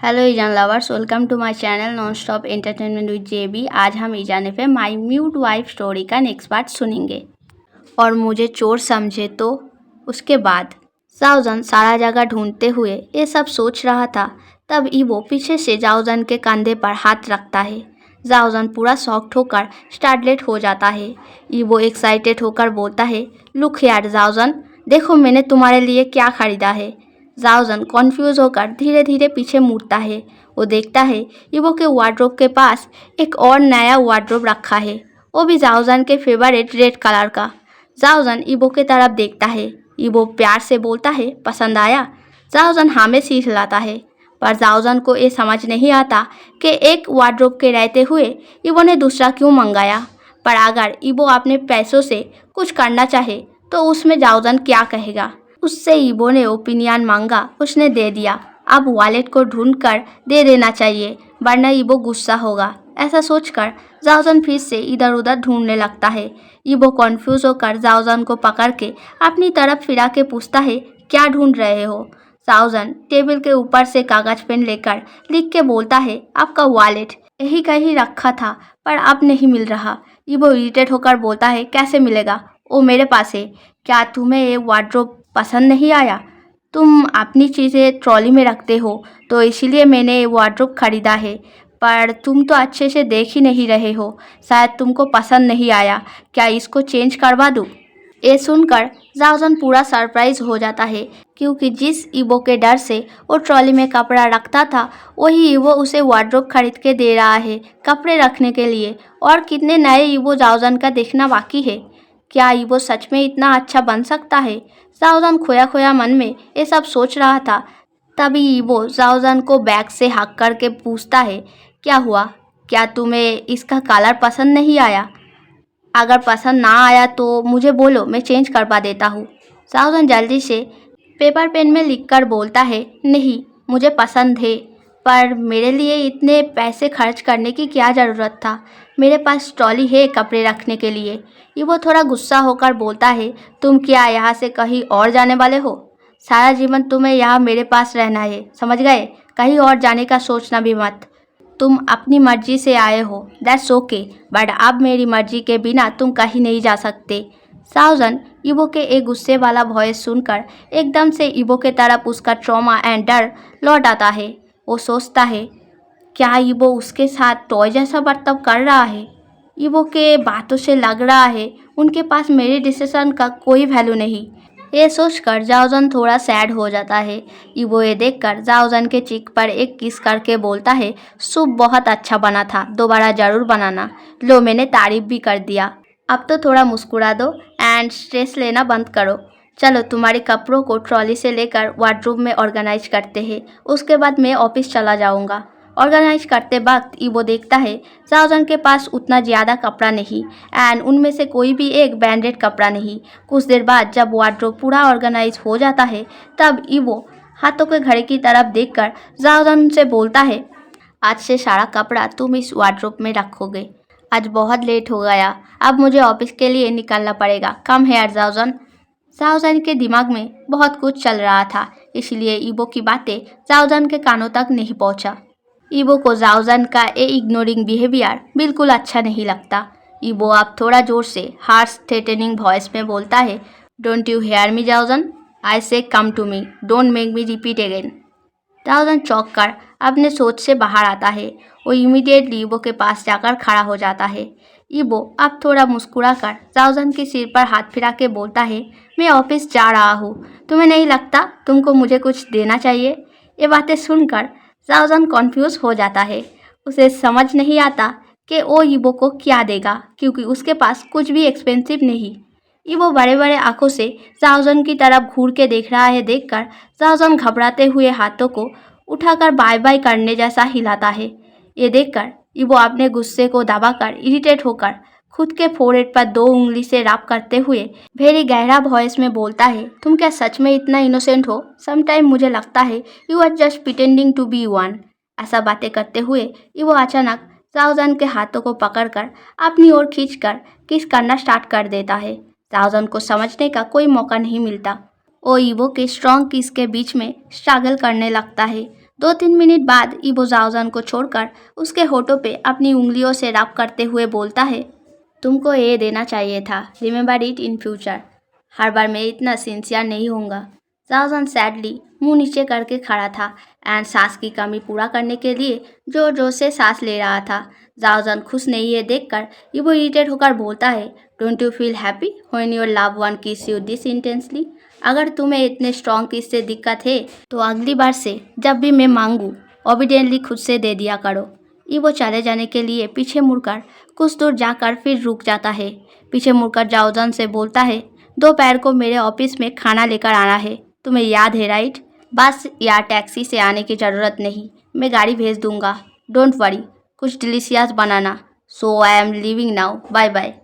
Hello Izaan lovers, welcome to my channel non stop entertainment with JB. आज हम ईजान पे my mute wife story का next part सुनेंगे। और मुझे चोर समझे तो उसके बाद जाओजन सारा जगह ढूंढते हुए ये सब सोच रहा था। तब ईवो पीछे से जाओजन के कंधे पर हाथ रखता है। जाओजन पूरा शॉक्ड होकर स्टार्टलेट हो जाता है। ईवो एक्साइटेड होकर बोलता है, लुक यार जाओजन, देखो मैंने तुम्हारे लिए क्या खरीदा है। जाओजन कॉन्फ्यूज होकर धीरे धीरे पीछे मुड़ता है। वो देखता है ईवो के वार्डरोब के पास एक और नया वार्डरोब रखा है, वो भी जाओजन के फेवरेट रेड कलर का। जाओजन ईवो की तरफ देखता है। ईवो प्यार से बोलता है, पसंद आया। जाओजन हाँ में सिर हिलाता है। पर जाओजन को ये समझ नहीं आता कि एक वार्डरोब के रहते हुए ईवो ने दूसरा क्यों मंगाया। पर अगर ईवो अपने पैसों से कुछ करना चाहे तो उसमें जाओजन क्या कहेगा। उससे ईवो ने ओपिनियन मांगा, उसने दे दिया। अब वॉलेट को ढूंढकर दे देना चाहिए, वरना ईवो गुस्सा होगा। ऐसा सोचकर जाओजन फिर से इधर उधर ढूंढने लगता है। ईवो कॉन्फ्यूज होकर जाओजन को पकड़ के अपनी तरफ फिरा के पूछता है, क्या ढूंढ रहे हो। जाओजन टेबल के ऊपर से कागज पेन लेकर लिख के बोलता है, आपका वॉलेट यही कहीं रखा था पर अब नहीं मिल रहा। ईवो इरिटेट होकर बोलता है, कैसे मिलेगा, वो मेरे पास है। क्या तुम्हें ये वार्डरोब पसंद नहीं आया? तुम अपनी चीज़ें ट्रॉली में रखते हो तो इसीलिए मैंने ये वार्डरोब खरीदा है, पर तुम तो अच्छे से देख ही नहीं रहे हो, शायद तुमको पसंद नहीं आया। क्या इसको चेंज करवा दूँ? ये सुनकर जाओजन पूरा सरप्राइज हो जाता है, क्योंकि जिस ईवो के डर से वो ट्रॉली में कपड़ा रखता था वही ईवो उसे वार्डरोब खरीद के दे रहा है कपड़े रखने के लिए। और कितने नए ईवो जाओजन का देखना बाकी है। क्या ईवो सच में इतना अच्छा बन सकता है? जाओजन खोया खोया मन में ये सब सोच रहा था। तभी ईवो जाओजन को बैग से हक करके पूछता है, क्या हुआ, क्या तुम्हें इसका कलर पसंद नहीं आया? अगर पसंद ना आया तो मुझे बोलो, मैं चेंज करवा देता हूँ। जाओजन जल्दी से पेपर पेन में लिखकर बोलता है, नहीं मुझे पसंद है, पर मेरे लिए इतने पैसे खर्च करने की क्या ज़रूरत था, मेरे पास ट्रॉली है कपड़े रखने के लिए। ये वो थोड़ा गुस्सा होकर बोलता है, तुम क्या यहाँ से कहीं और जाने वाले हो? सारा जीवन तुम्हें यहाँ मेरे पास रहना है, समझ गए? कहीं और जाने का सोचना भी मत। तुम अपनी मर्जी से आए हो, दैट्स ओके, बट अब मेरी मर्जी के बिना तुम कहीं नहीं जा सकते। साउजन ईवो के एक गुस्से वाला वॉइस सुनकर एकदम से ईवो के तरफ उसका ट्रॉमा एंड डर लौट आता है। वो सोचता है, क्या ईवो उसके साथ टॉय जैसा बर्ताव कर रहा है? ईवो के बातों से लग रहा है उनके पास मेरे डिसीजन का कोई वैल्यू नहीं। ये सोचकर जाओजन थोड़ा सैड हो जाता है। ईवो ये देखकर जाओजन के चीक पर एक किस करके बोलता है, सूप बहुत अच्छा बना था, दोबारा ज़रूर बनाना। लो मैंने तारीफ भी कर दिया, अब तो थोड़ा मुस्कुरा दो एंड स्ट्रेस लेना बंद करो। चलो तुम्हारे कपड़ों को ट्रॉली से लेकर वार्डरोब में ऑर्गेनाइज करते हैं, उसके बाद मैं ऑफिस चला जाऊंगा। ऑर्गेनाइज करते वक्त ईवो देखता है जाओजन के पास उतना ज़्यादा कपड़ा नहीं एंड उनमें से कोई भी एक ब्रांडेड कपड़ा नहीं। कुछ देर बाद जब वार्डरोब पूरा ऑर्गेनाइज हो जाता है तब ईवो हाथों के घड़ी की तरफ देखकर जाओजन से बोलता है, आज से सारा कपड़ा तुम इस वार्डरोब में रखोगे। आज बहुत लेट हो गया, अब मुझे ऑफिस के लिए निकलना पड़ेगा। Come here जाओजन। जाओजन के दिमाग में बहुत कुछ चल रहा था, इसलिए ईवो की बातें जाओजन के कानों तक नहीं पहुंचा। ईवो को जाओजन का ये इग्नोरिंग बिहेवियर बिल्कुल अच्छा नहीं लगता। ईवो अब थोड़ा जोर से हार्श थ्रेटनिंग वॉइस में बोलता है, don't you hear me Jaojan, I said come to me, don't make me repeat again. Jaojan चौंक कर अपने सोच से बाहर आता है। वो इमीडिएटली ईवो के पास जाकर खड़ा हो जाता है। ईवो अब थोड़ा मुस्कुरा कर जाओजन के सिर पर हाथ फिरा के बोलता है, मैं ऑफिस जा रहा हूँ, तुम्हें नहीं लगता तुमको मुझे कुछ देना चाहिए? ये बातें सुनकर जाओजन कॉन्फ्यूज हो जाता है। उसे समझ नहीं आता कि वो ईवो को क्या देगा, क्योंकि उसके पास कुछ भी एक्सपेंसिव नहीं। ईवो बड़े बड़े आंखों से जाओजन की तरफ घूर के देख रहा है। देखकर जाओजन घबराते हुए हाथों को उठाकर बाय बाय करने जैसा हिलाता है। ये देखकर ईवो अपने गुस्से को दबाकर इरिटेट होकर खुद के फोrehead पर दो उंगली से रब करते हुए वेरी गहरा वॉइस में बोलता है, तुम क्या सच में इतना इनोसेंट हो? समटाइम मुझे लगता है you are just pretending to be one. ऐसा बातें करते हुए ईवो अचानक जाओजन के हाथों को पकड़कर अपनी ओर खींचकर किस करना स्टार्ट कर देता है। जाओजन को समझने का कोई मौका नहीं मिलता। वो ईवो के स्ट्रॉन्ग किस के बीच में स्ट्रगल करने लगता है। 2-3 मिनट बाद इबो जाओजन को छोड़कर उसके होठों पे अपनी उंगलियों से रब करते हुए बोलता है, तुमको ये देना चाहिए था, रिमेंबर इट इन फ्यूचर। हर बार मैं इतना सिंसियर नहीं होऊंगा। जाओजन सैडली मुंह नीचे करके खड़ा था एंड सांस की कमी पूरा करने के लिए जोर जोर से सांस ले रहा था। जाओजन खुश नहीं है देखकर इबो इरिटेट होकर बोलता है, don't you feel happy when your love one किस यू दिस इंटेंसली? अगर तुम्हें इतने स्ट्रॉन्ग किस से दिक्कत है तो अगली बार से जब भी मैं मांगू ओबिडेंटली खुद से दे दिया करो। इबो चले जाने के लिए पीछे मुड़कर कुछ दूर जाकर फिर रुक जाता है। पीछे मुड़कर जाओजन से बोलता है, दोपहर को मेरे ऑफिस में खाना लेकर आना है, तुम्हें याद है राइट? बस यार टैक्सी से आने की ज़रूरत नहीं, मैं गाड़ी भेज दूंगा, डोंट वरी, कुछ डिलीशियस बनाना। So I am living now, bye bye.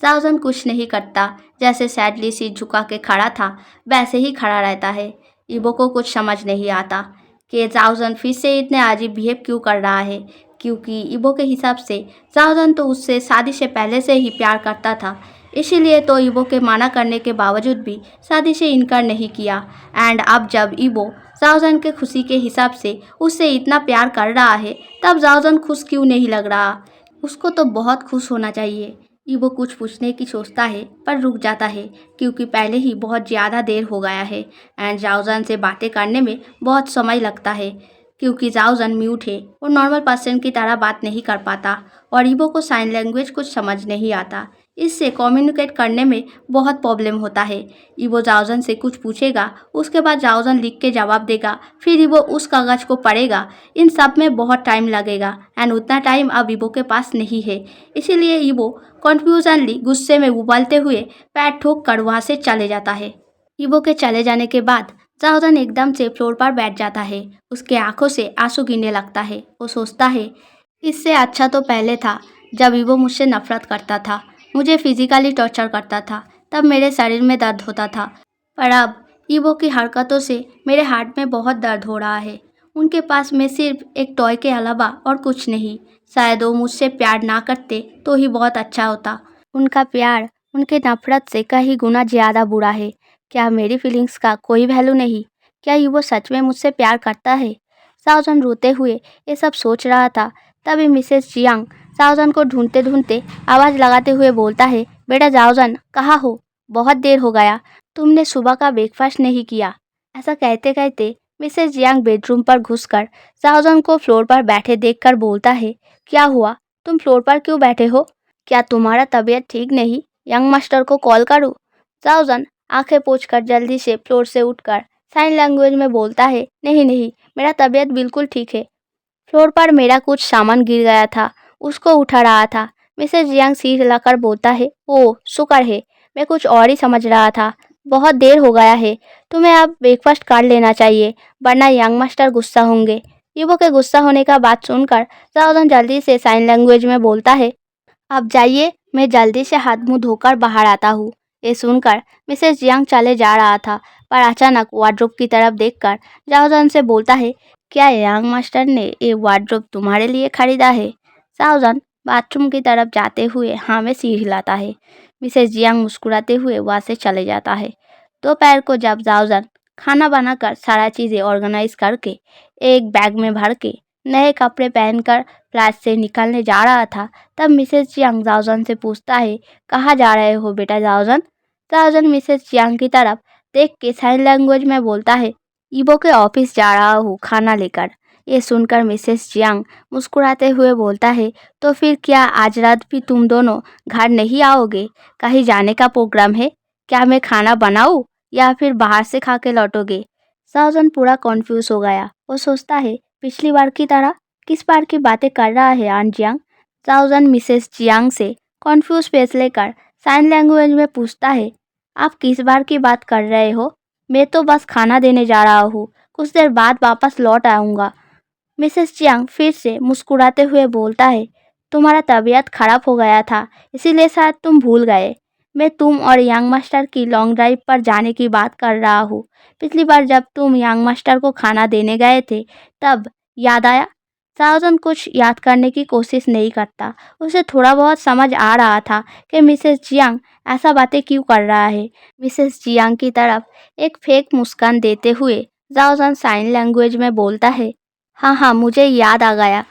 Jaojan कुछ नहीं करता, जैसे सैडली सिर झुका के खड़ा था वैसे ही खड़ा रहता है। इबो को कुछ समझ नहीं आता कि जाओजन फिर से इतने अजीब बिहेव क्यों कर रहा है, क्योंकि इबो के हिसाब से जाओजन तो उससे शादी से पहले से ही प्यार करता था, इसीलिए तो इबो के मना करने के बावजूद भी शादी से इनकार नहीं किया। एंड अब जब इबो जाओजन के खुशी के हिसाब से उससे इतना प्यार कर रहा है तब जाओजन खुश क्यों नहीं लग रहा? उसको तो बहुत खुश होना चाहिए। इबो कुछ पूछने की सोचता है पर रुक जाता है क्योंकि पहले ही बहुत ज़्यादा देर हो गया है एंड जाओजन से बातें करने में बहुत समय लगता है क्योंकि जाओजन म्यूट है और नॉर्मल पर्सन की तरह बात नहीं कर पाता और इबो को साइन लैंग्वेज कुछ समझ नहीं आता। इससे कम्युनिकेट करने में बहुत प्रॉब्लम होता है। इबो जाओजन से कुछ पूछेगा, उसके बाद जाओजन लिख के जवाब देगा, फिर इबो उस कागज़ को पढ़ेगा। इन सब में बहुत टाइम लगेगा एंड उतना टाइम अब इबो के पास नहीं है। इसीलिए इबो कन्फ्यूजनली गुस्से में उबलते हुए पैर ठोक कर वहाँ से चले जाता है। इबो के चले जाने के बाद जाओजन एकदम से फ्लोर पर बैठ जाता है। उसके आंखों से आंसू गिरने लगता है। वो सोचता है, इससे अच्छा तो पहले था जब इबो मुझसे नफरत करता था, मुझे फिजिकली टॉर्चर करता था, तब मेरे शरीर में दर्द होता था, पर अब इबो की हरकतों से मेरे हार्ट में बहुत दर्द हो रहा है। उनके पास मैं सिर्फ एक टॉय के अलावा और कुछ नहीं। शायद वो मुझसे प्यार ना करते तो ही बहुत अच्छा होता। उनका प्यार उनके नफरत से कहीं गुना ज़्यादा बुरा है। क्या मेरी फीलिंग्स का कोई वैल्यू नहीं? क्या इबो सच में मुझसे प्यार करता है? साओजन रोते हुए ये सब सोच रहा था। तभी मिसेस जियांग जाओजन को ढूंढते ढूंढते आवाज़ लगाते हुए बोलता है, बेटा जाओजन कहाँ हो? बहुत देर हो गया, तुमने सुबह का ब्रेकफास्ट नहीं किया। ऐसा कहते कहते मिसेस जियांग बेडरूम पर घुसकर जाओजन को फ्लोर पर बैठे देखकर बोलता है, क्या हुआ, तुम फ्लोर पर क्यों बैठे हो? क्या तुम्हारा तबीयत ठीक नहीं? यंग मास्टर को कॉल करूँ? जाओजन आंखें पोंछकर जल्दी से फ्लोर से उठकर साइन लैंग्वेज में बोलता है, नहीं नहीं, मेरा तबीयत बिल्कुल ठीक है। फ्लोर पर मेरा कुछ सामान गिर गया था, उसको उठा रहा था। मिसेस जियांग सिर हिलाकर बोलता है, ओह शुक्र है, मैं कुछ और ही समझ रहा था। बहुत देर हो गया है, तुम्हें अब ब्रेकफास्ट कर लेना चाहिए, वरना यंग मास्टर गुस्सा होंगे। इबो के गुस्सा होने का बात सुनकर जाओजन जल्दी से साइन लैंग्वेज में बोलता है, आप जाइए, मैं जल्दी से हाथ मुंह धोकर बाहर आता हूँ। ये सुनकर मिसेस जियांग चले जा रहा था, पर अचानक वार्डरोब की तरफ देखकर जाओजन से बोलता है, क्या यंग मास्टर ने ये वार्डरोब तुम्हारे लिए खरीदा है? जाओजन बाथरूम की तरफ जाते हुए हाँ में सिर हिलाता है। मिसेस जियांग मुस्कुराते हुए वहाँ से चले जाता है। दोपहर को जब जाओजन खाना बनाकर सारा चीज़ें ऑर्गेनाइज करके एक बैग में भर के नए कपड़े पहनकर फ्लैट से निकलने जा रहा था, तब मिसेस जियांग जाओजन से पूछता है, कहाँ जा रहे हो बेटा जाओजन? जाओजन मिसेस जियांग की तरफ देख के साइन लैंग्वेज में बोलता है, इबो के ऑफिस जा रहा हूँ खाना लेकर। ये सुनकर मिसेस जियांग मुस्कुराते हुए बोलता है, तो फिर क्या आज रात भी तुम दोनों घर नहीं आओगे? कहीं जाने का प्रोग्राम है? क्या मैं खाना बनाऊँ या फिर बाहर से खा के लौटोगे? जाओजन पूरा कॉन्फ्यूज हो गया। वो सोचता है, पिछली बार की तरह किस बार की बातें कर रहा है आन जियांग? जाओजन मिसेस जियांग से कॉन्फ्यूज फेस लेकर साइन लैंग्वेज में पूछता है, आप किस बार की बात कर रहे हो? मैं तो बस खाना देने जा रहा हूँ, कुछ देर बाद वापस लौट आऊँगा। मिसेस जियांग फिर से मुस्कुराते हुए बोलता है, तुम्हारा तबीयत खराब हो गया था, इसीलिए शायद तुम भूल गए। मैं तुम और यंग मास्टर की लॉन्ग ड्राइव पर जाने की बात कर रहा हूँ। पिछली बार जब तुम यंग मास्टर को खाना देने गए थे, तब याद आया? साउजन कुछ याद करने की कोशिश नहीं करता। उसे थोड़ा बहुत समझ आ रहा था कि मिसेस जियांग ऐसा बातें क्यों कर रहा है। मिसेस जियांग की तरफ एक फेक मुस्कान देते हुए जाओजन साइन लैंग्वेज में बोलता है, हाँ हाँ, मुझे याद आ गया।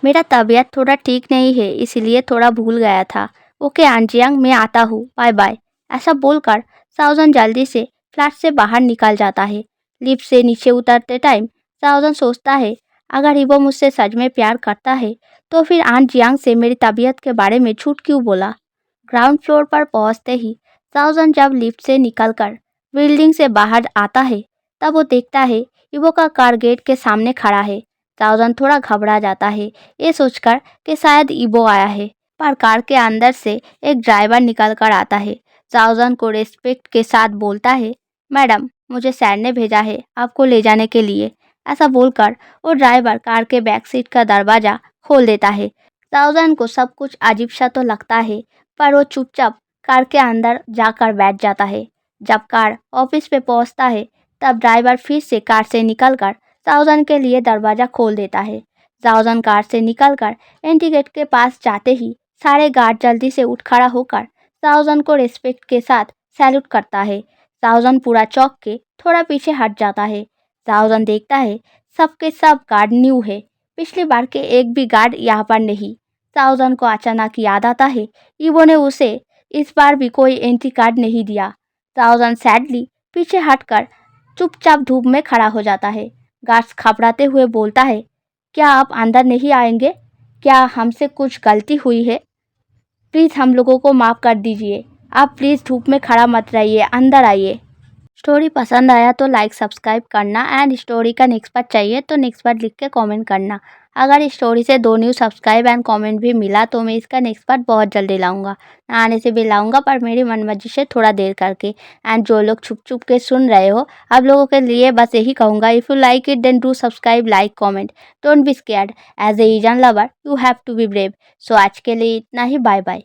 मेरा तबीयत थोड़ा ठीक नहीं है, इसलिए थोड़ा भूल गया था। ओके आंजियांग, मैं आता हूँ, बाय बाय। ऐसा बोलकर साउजन जल्दी से फ्लैट से बाहर निकल जाता है। लिफ्ट से नीचे उतरते टाइम साउजन सोचता है, अगर इबो मुझसे सच में प्यार करता है तो फिर आन जियांग से मेरी तबीयत के बारे में झूठ क्यों बोला। ग्राउंड फ्लोर पर पहुंचते ही साउजन जब लिफ्ट से निकलकर बिल्डिंग से बाहर आता है, तब वो देखता है इबो का कार गेट के सामने खड़ा है। साउजन थोड़ा घबरा जाता है, ये सोचकर कि शायद इबो आया है, पर कार के अंदर से एक ड्राइवर निकल कर आता है। साउजन को रिस्पेक्ट के साथ बोलता है, मैडम, मुझे सैर ने भेजा है आपको ले जाने के लिए। ऐसा बोलकर वो ड्राइवर कार के बैक सीट का दरवाजा खोल देता है। साउजन को सब कुछ अजीब सा तो लगता है, पर वो चुपचाप कार के अंदर जाकर बैठ जाता है। जब कार ऑफिस पे पहुंचता है, तब ड्राइवर फिर से कार से निकलकर साउजन के लिए दरवाजा खोल देता है। साउजन कार से निकलकर एंट्री गेट के पास जाते ही सारे गार्ड जल्दी से उठ खड़ा होकर साउजन को रिस्पेक्ट के साथ सैल्यूट करता है। साउजन पूरा चौंक के थोड़ा पीछे हट जाता है। साउजन देखता है सबके सब गार्ड न्यू है, पिछली बार के एक भी गार्ड यहाँ पर नहीं। साउजन को अचानक याद आता है इबो ने उसे इस बार भी कोई एंट्री कार्ड नहीं दिया। साउजन सैडली पीछे हटकर चुपचाप धूप में खड़ा हो जाता है। गार्ड्स घबराते हुए बोलता है, क्या आप अंदर नहीं आएंगे? क्या हमसे कुछ गलती हुई है? प्लीज़ हम लोगों को माफ़ कर दीजिए। आप प्लीज़ धूप में खड़ा मत रहिए, अंदर आइए। स्टोरी पसंद आया तो लाइक सब्सक्राइब करना एंड स्टोरी का नेक्स्ट पार्ट चाहिए तो नेक्स्ट पार्ट लिख के कमेंट करना। अगर इस स्टोरी से 2 न्यू सब्सक्राइब एंड कमेंट भी मिला तो मैं इसका नेक्स्ट पार्ट बहुत जल्दी लाऊंगा। आने से भी लाऊंगा, पर मेरी मनमर्जी से थोड़ा देर करके। एंड जो लोग छुप छुप के सुन रहे हो, आप लोगों के लिए बस यही कहूँगा, if you like it then do subscribe, like, comment, don't be scared. As a Izaan lover you have to be brave. So आज के लिए इतना ही, बाय बाय।